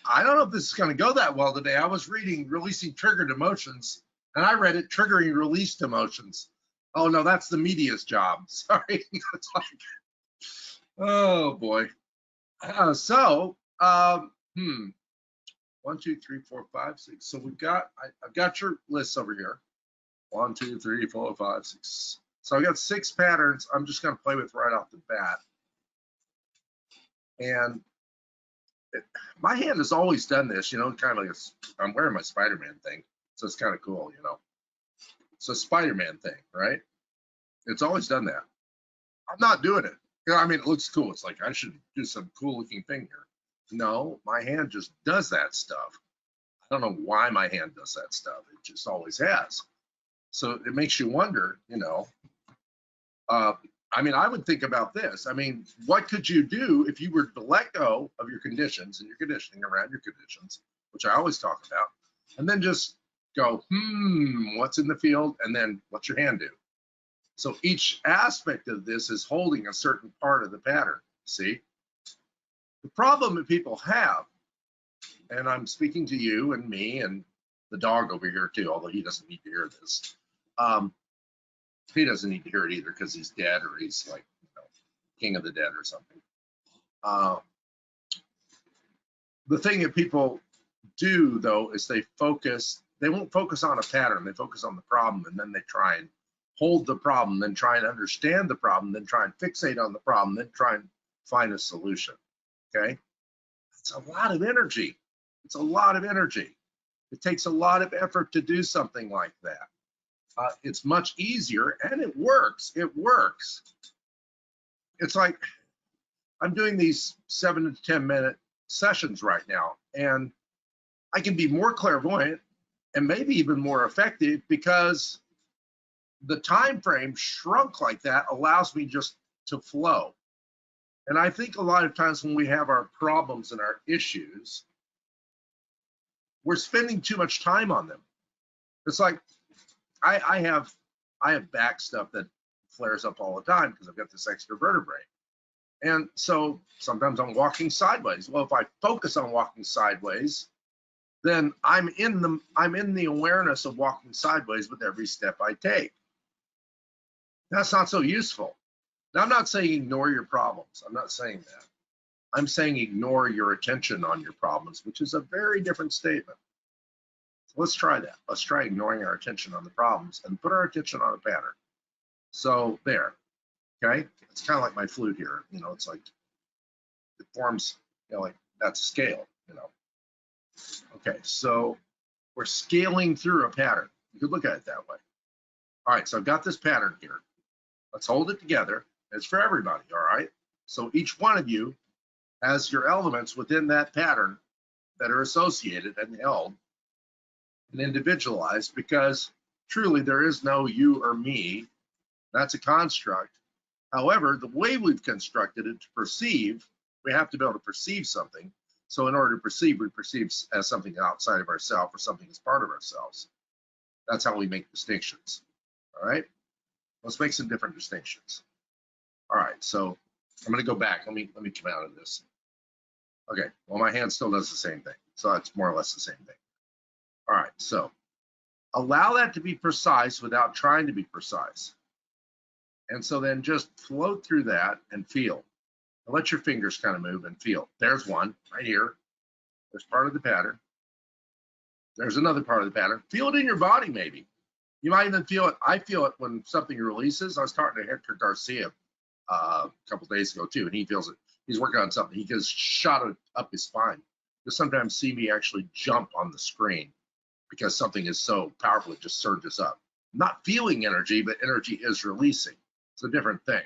I don't know if this is going to go that well today. I was reading releasing triggered emotions, and I read it triggering released emotions. Oh no, that's the media's job. Sorry. It's like, oh boy. So 1, 2, 3, 4, 5, 6. So we've got I've got your lists over here. 1, 2, 3, 4, 5, 6. So I got 6 patterns I'm just going to play with right off the bat. And my hand has always done this, you know, kind of like I'm wearing my Spider-Man thing, so it's kind of cool, you know. It's a Spider-Man thing, right? It's always done that. I'm not doing it. You know, I mean, it looks cool. It's like I should do some cool looking thing here. No, my hand just does that stuff. I don't know why my hand does that stuff. It just always has. So it makes you wonder, you know. I mean, I would think about this. I mean, what could you do if you were to let go of your conditions and your conditioning around your conditions, which I always talk about, and then just go, what's in the field? And then what's your hand do? So each aspect of this is holding a certain part of the pattern, see? The problem that people have, and I'm speaking to you and me and the dog over here too, although he doesn't need to hear this. He doesn't need to hear it either because he's dead or he's like, you know, king of the dead or something. The thing that people do though is they won't focus on a pattern, they focus on the problem, and then they try and hold the problem, then try and understand the problem, then try and fixate on the problem, then try and find a solution, okay? It's a lot of energy. It's a lot of energy. It takes a lot of effort to do something like that. It's much easier, and it works. It works. It's like I'm doing these 7 to 10 minute sessions right now, and I can be more clairvoyant and maybe even more effective because the time frame shrunk like that allows me just to flow. And I think a lot of times when we have our problems and our issues, we're spending too much time on them. It's like I have back stuff that flares up all the time because I've got this extra vertebrae. And so sometimes I'm walking sideways. Well, if I focus on walking sideways, then I'm in the awareness of walking sideways with every step I take. That's not so useful. Now, I'm not saying ignore your problems. I'm not saying that. I'm saying ignore your attention on your problems, which is a very different statement. So let's try that. Let's try ignoring our attention on the problems and put our attention on a pattern. So there, okay? It's kind of like my flute here. You know, it's like it forms, you know, like that's a scale, you know. Okay, so we're scaling through a pattern. You could look at it that way. All right, so I've got this pattern here. Let's hold it together. It's for everybody, all right? So each one of you has your elements within that pattern that are associated and held and individualized, because truly there is no you or me. That's a construct. However, the way we've constructed it to perceive, we have to be able to perceive something. So in order to perceive, we perceive as something outside of ourselves or something as part of ourselves. That's how we make distinctions, all right? Let's make some different distinctions. All right, so I'm gonna go back. Let me come out of this. Okay, well, my hand still does the same thing. So it's more or less the same thing. All right, so allow that to be precise without trying to be precise. And so then just float through that and feel. And let your fingers kind of move and feel. There's one right here. There's part of the pattern. There's another part of the pattern. Feel it in your body, maybe. You might even feel it. I feel it when something releases. I was talking to Hector Garcia a couple days ago too, and he feels it. He's working on something. He gets shot up his spine. You'll sometimes see me actually jump on the screen because something is so powerful, it just surges up. I'm not feeling energy, but energy is releasing. It's a different thing.